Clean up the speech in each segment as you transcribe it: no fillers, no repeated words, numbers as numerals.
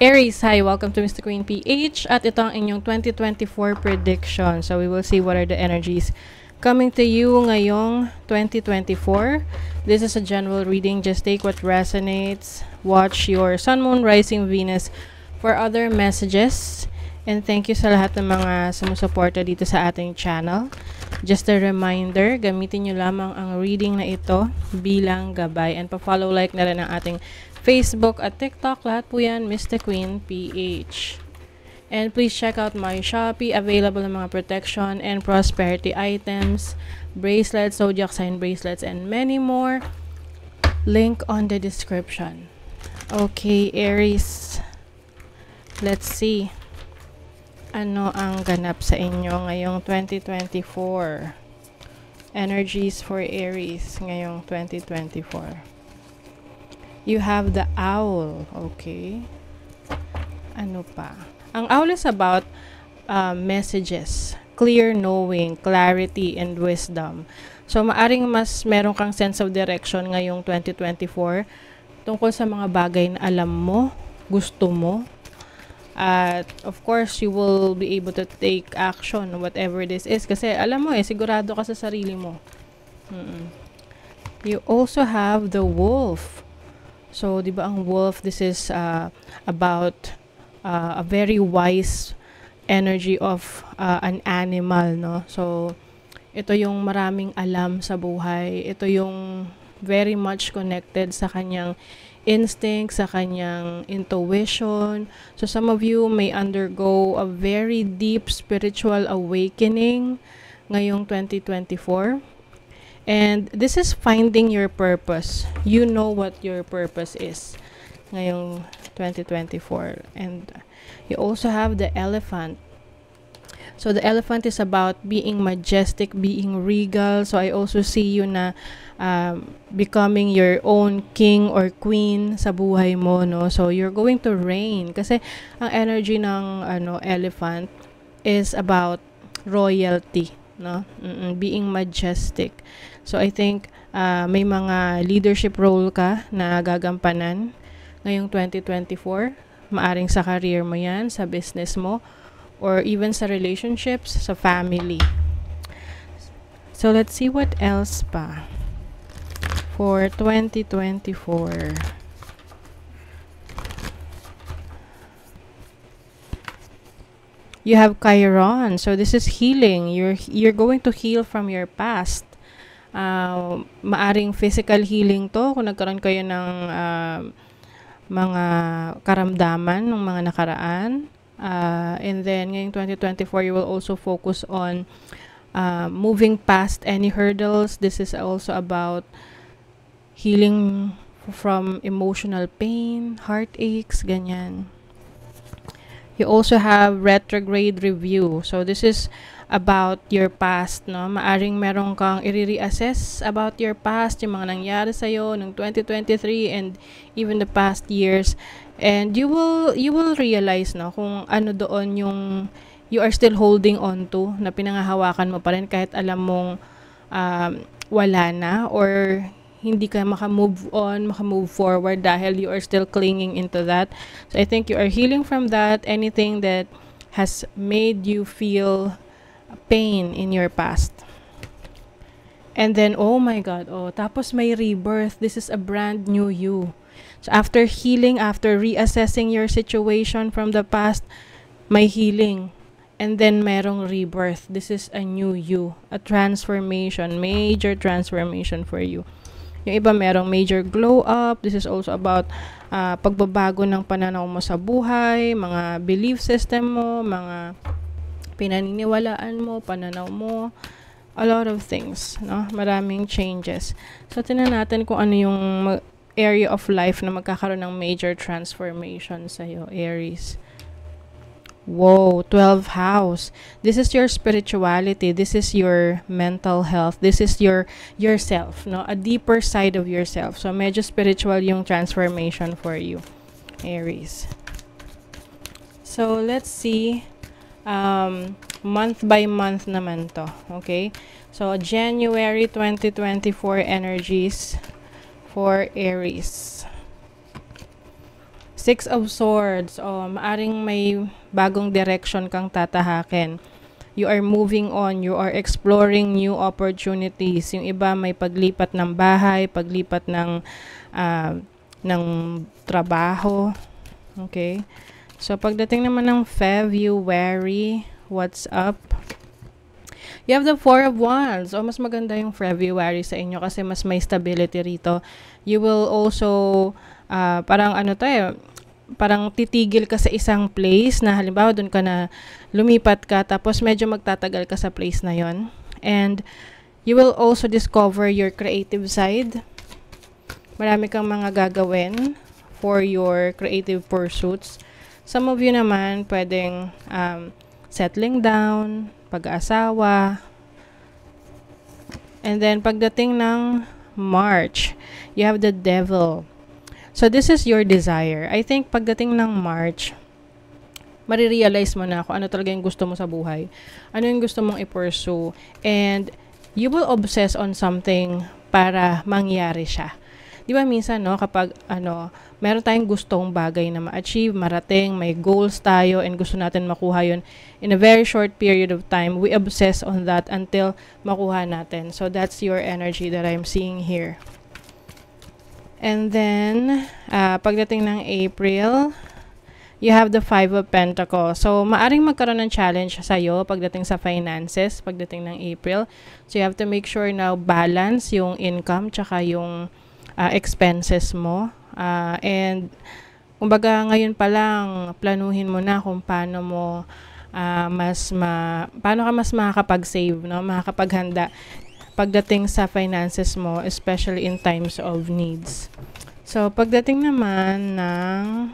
Aries, hi! Welcome to Mr. Queen PH at ito ang inyong 2024 prediction. So we will see what are the energies coming to you ngayong 2024. This is a general reading. Just take what resonates. Watch your Sun, Moon, Rising, Venus for other messages. And thank you sa lahat ng mga sumusuporta dito sa ating channel. Just a reminder, gamitin nyo lamang ang reading na ito bilang gabay. And pa-follow, like na rin ang ating Facebook at TikTok. Lahat po yan, Mr. Queen PH. And please check out my Shopee. Available ng mga protection and prosperity items, bracelets, zodiac sign bracelets, and many more. Link on the description. Okay, Aries. Let's see. Ano ang ganap sa inyo ngayong 2024? Energies for Aries ngayong 2024. You have the owl. Okay. Ano pa? Ang owl is about messages. Clear knowing, clarity, and wisdom. So, maaring mas meron kang sense of direction ngayong 2024 tungkol sa mga bagay na alam mo, gusto mo. At of course, you will be able to take action whatever this is. Kasi alam mo sigurado ka sa sarili mo. You also have the wolf. So, di ba ang wolf, this is about a very wise energy of an animal, no? So, ito yung maraming alam sa buhay. Ito yung very much connected sa kanyang instinct, sa kanyang intuition. So, some of you may undergo a very deep spiritual awakening ngayong 2024. And this is finding your purpose. You know what your purpose is ngayong 2024. And you also have the elephant. So the elephant is about being majestic, being regal. So I also see you na becoming your own king or queen sa buhay mo, no? So you're going to reign. Kasi ang energy ng elephant is about royalty, no? Being majestic. So I think may mga leadership role ka na gagampanan ngayong 2024. Maaring sa career mo yan, sa business mo, or even sa relationships, sa family. So let's see what else pa for 2024. You have Chiron. So this is healing. You're going to heal from your past. Maaring physical healing to kung nagkaroon kayo ng mga karamdaman ng mga nakaraan. And then ngayong 2024, you will also focus on moving past any hurdles. This is also about healing from emotional pain, heartaches, ganyan. You also have retrograde review. So this is about your past, no? Maaring meron kang i-reassess about your past, yung mga nangyari sa'yo ng 2023 and even the past years. And you will realize, no, kung ano doon yung you are still holding on to, na pinangahawakan mo pa rin kahit alam mong wala na, or hindi ka makamove on, makamove forward dahil you are still clinging into that. So I think you are healing from that, anything that has made you feel pain in your past. And then, oh my God, tapos may rebirth. This is a brand new you. So after healing, after reassessing your situation from the past, may healing. And then merong rebirth. This is a new you, a transformation, major transformation for you. Yung iba merong major glow up. This is also about pagbabago ng pananaw mo sa buhay, mga belief system mo, mga pinaniniwalaan mo, pananaw mo, a lot of things, no? Maraming changes. So, tingnan natin kung ano yung area of life na magkakaroon ng major transformation sa'yo, Aries. Whoa, 12th house. This is your spirituality. This is your mental health. This is your yourself, no? A deeper side of yourself. So, medyo spiritual yung transformation for you, Aries. So, let's see. Month by month naman to. Okay? So, January 2024 energies for Aries. Six of Swords. Maaring may bagong direction kang tatahakin. You are moving on. You are exploring new opportunities. Yung iba may paglipat ng bahay, paglipat ng trabaho. Okay? So, pagdating naman ng February, what's up? You have the Four of Wands. Mas maganda yung February sa inyo kasi mas may stability rito. You will also, parang titigil ka sa isang place na halimbawa doon ka na lumipat ka tapos medyo magtatagal ka sa place na yon. And you will also discover your creative side. Marami kang mga gagawin for your creative pursuits. Some of you naman pwedeng settling down, pag-aasawa. And then pagdating ng March, you have the Devil. So this is your desire. I think pagdating ng March, marirealize mo na kung ano talaga yung gusto mo sa buhay. Ano yung gusto mong i-pursue. And you will obsess on something para mangyari siya. Di ba minsan, no, kapag meron tayong gustong bagay na ma-achieve, marating, may goals tayo, and gusto natin makuha yun in a very short period of time, we obsess on that until makuha natin. So that's your energy that I'm seeing here. And then, pagdating ng April, you have the Five of Pentacles. So, maaring magkaroon ng challenge sa'yo pagdating sa finances, pagdating ng April. So, you have to make sure na balance yung income tsaka yung expenses mo. And, kumbaga, ngayon pa lang, planuhin mo na kung paano mo paano ka mas makakapag-save, no? Makakapaghanda pagdating sa finances mo, especially in times of needs. So, pagdating naman ng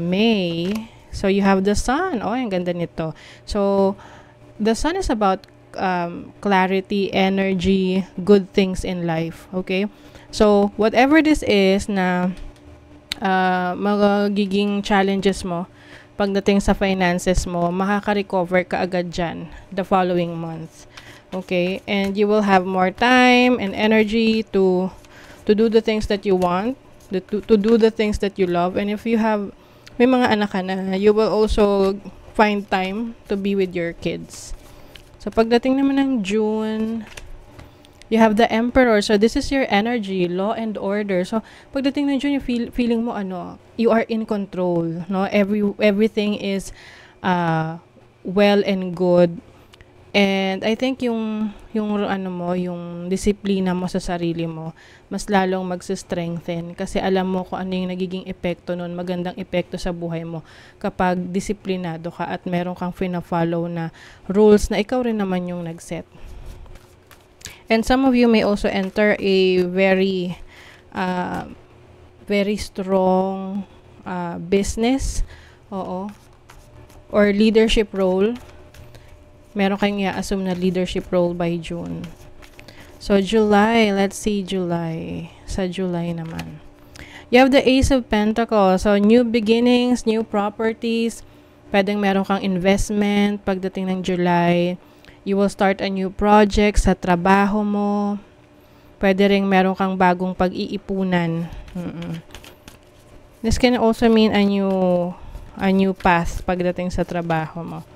May, so you have the Sun. Ang ganda nito. So, the Sun is about clarity, energy, good things in life. Okay? So, whatever this is na magiging challenges mo, pagdating sa finances mo, makaka-recover ka agad dyan the following month. Okay? And you will have more time and energy to do the things that you want, to do the things that you love. And if you have, may mga anak ka na, you will also find time to be with your kids. So, pagdating naman ng June, you have the Emperor. So, this is your energy, law and order. So, pagdating ng June, feeling mo, you are in control. No? Everything is well and good. And I think yung disiplina mo sa sarili mo, mas lalong magse-strengthen kasi alam mo kung ano yung nagiging epekto nun, magandang epekto sa buhay mo kapag disiplinado ka at meron kang fina-follow na rules na ikaw rin naman yung nag-set. And some of you may also enter a very strong business, or leadership role. Meron kayong i-assume na leadership role by June. So, July. Let's see July. Sa July naman. You have the Ace of Pentacles. So, new beginnings, new properties. Pwedeng meron kang investment pagdating ng July. You will start a new project sa trabaho mo. Pwede ring meron kang bagong pag-iipunan. This can also mean a new path pagdating sa trabaho mo.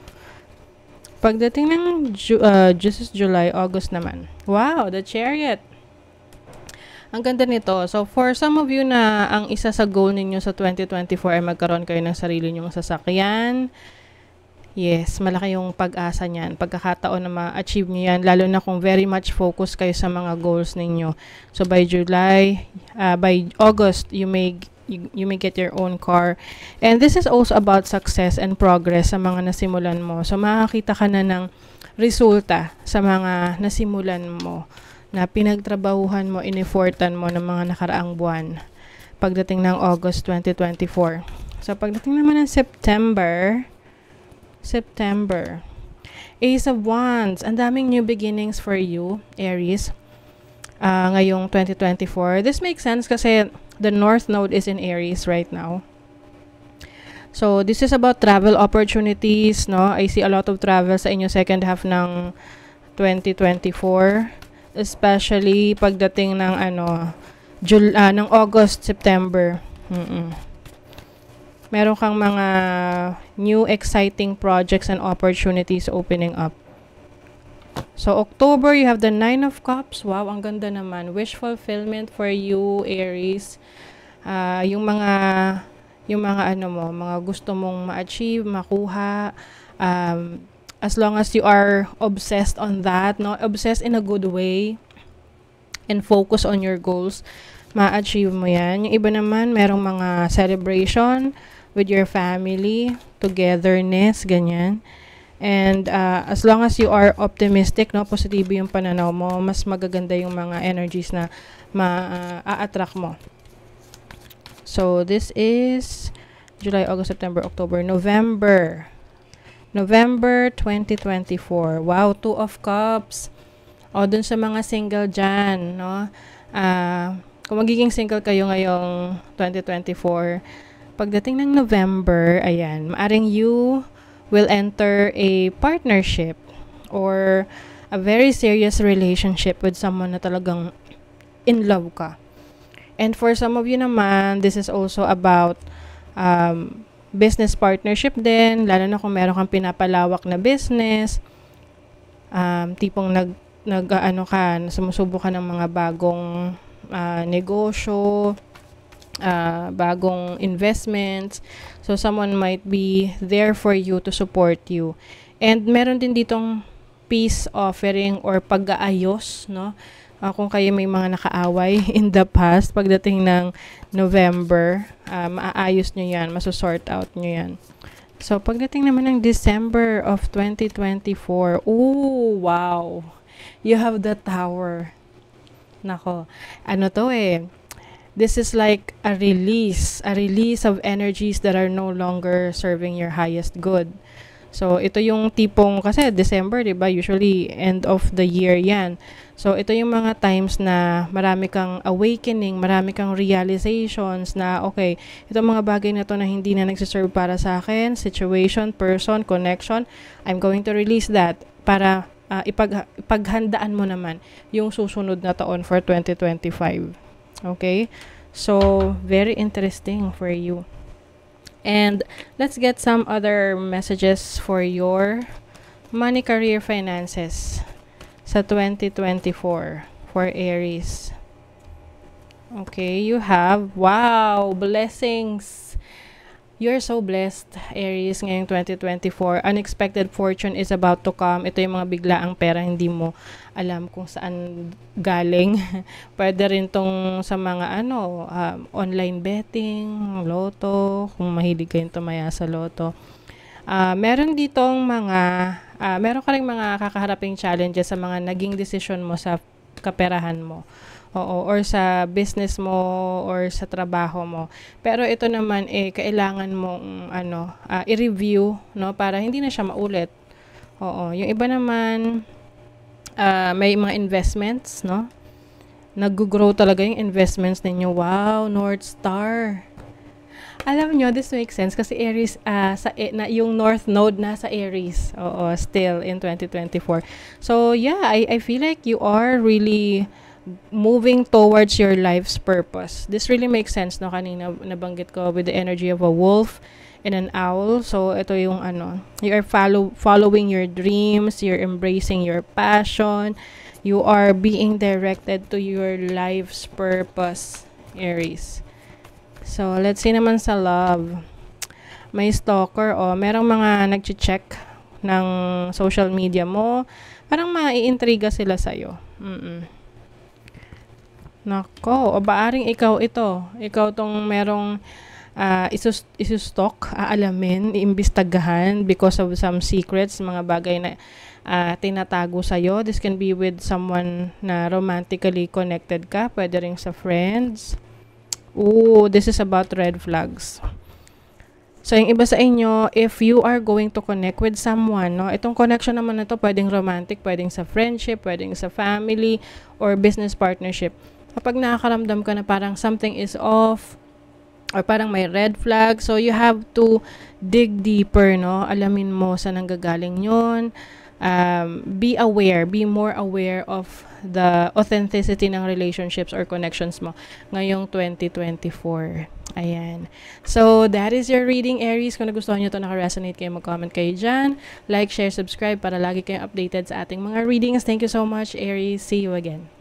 Pagdating ng July, August naman. Wow, the Chariot. Ang ganda nito. So, for some of you na ang isa sa goal ninyo sa 2024 ay magkaroon kayo ng sarili nyong sasakyan. Yes, malaki yung pag-asa niyan. Pagkakataon na ma-achieve nyo yan, lalo na kung very much focus kayo sa mga goals ninyo. So, by August, you may get your own car. And this is also about success and progress sa mga nasimulan mo. So, makakita ka na ng resulta sa mga nasimulan mo na pinagtrabahuhan mo, ineffortan mo ng mga nakaraang buwan pagdating ng August 2024. So, pagdating naman ng September, Ace of Wands. Ang daming new beginnings for you, Aries, ngayong 2024. This makes sense kasi the North Node is in Aries right now. So, this is about travel opportunities, no? I see a lot of travel sa inyo second half ng 2024. Especially pagdating ng ng August, September. Meron kang mga new exciting projects and opportunities opening up. So, October, you have the Nine of Cups. Wow, ang ganda naman. Wish fulfillment for you, Aries. Yung mga ano mo, mga gusto mong ma-achieve, makuha, as long as you are obsessed on that, no? Obsessed in a good way and focus on your goals, ma-achieve mo yan. Yung iba naman, merong mga celebration with your family, togetherness, ganyan. And as long as you are optimistic, no, positibo yung pananaw mo, mas magaganda yung mga energies na ma-attract mo. So, this is July, August, September, October, November. November 2024. Wow, Two of Cups. O, dun sa mga single dyan, no? Kung magiging single kayo ngayong 2024, pagdating ng November, ayan, maaring you will enter a partnership or a very serious relationship with someone na talagang in love ka. And for some of you naman, this is also about business partnership din, lalo na kung meron kang pinapalawak na business, tipong sumusubok ka ng mga bagong negosyo, bagong investments. So, someone might be there for you to support you. And meron din ditong peace offering or pag-aayos, no? Kung kayo may mga nakaaway in the past, pagdating ng November, maaayos nyo yan, masusort out nyo yan. So, pagdating naman ng December of 2024, ooh, wow! You have the Tower. Nako, ano to this is like a release of energies that are no longer serving your highest good. So, ito yung tipong, kasi December, di ba? Usually, end of the year yan. So, ito yung mga times na marami kang awakening, marami kang realizations na, okay, itong mga bagay na to na hindi na nagsiserve para sa akin, situation, person, connection, I'm going to release that para ipaghandaan mo naman yung susunod na taon for 2025. Okay? So, very interesting for you. And let's get some other messages for your money, career, finances sa 2024 for Aries. Okay, you have, wow, blessings. You're so blessed, Aries, ngayong 2024. Unexpected fortune is about to come. Ito yung mga biglaang pera, hindi mo alam kung saan galing. Pwede rin tong sa mga online betting, loto, kung mahilig kayong tumaya sa loto. Meron ditong meron ka rin mga kakaharaping challenges sa mga naging decision mo sa kaperahan mo. Oo, or sa business mo or sa trabaho mo. Pero ito naman kailangan mong i-review, no, para hindi na siya maulit. Oo, yung iba naman may mga investments, no? Nag-grow talaga yung investments ninyo. Wow, North Star. Alam nyo, this makes sense kasi Aries, yung North Node nasa Aries. Oo, still in 2024. So, yeah, I feel like you are really moving towards your life's purpose. This really makes sense, no? Kanina nabanggit ko with the energy of a wolf and an owl. So, ito yung you are following your dreams, you're embracing your passion, you are being directed to your life's purpose, Aries. So, let's see naman sa love. May stalker, merong mga nag-check ng social media mo. Parang maiintriga sila sa'yo. Nako, o baaring ikaw ito. Ikaw tong merong isustalk, aalamin, iimbestagahan because of some secrets, mga bagay na tinatago sa'yo. This can be with someone na romantically connected ka. Pwede rin sa friends. Ooh, this is about red flags. So, yung iba sa inyo, if you are going to connect with someone, no, itong connection naman na to, pwedeng romantic, pwedeng sa friendship, pwedeng sa family, or business partnership. Kapag nakakaramdam ka na parang something is off, or parang may red flag, so you have to dig deeper, no? Alamin mo saan nanggagaling yun. Be aware, be more aware of the authenticity ng relationships or connections mo ngayong 2024. Ayan. So, that is your reading, Aries. Kung nagustuhan nyo ito, naka-resonate kayo, mag-comment kayo dyan. Like, share, subscribe para lagi kayong updated sa ating mga readings. Thank you so much, Aries. See you again.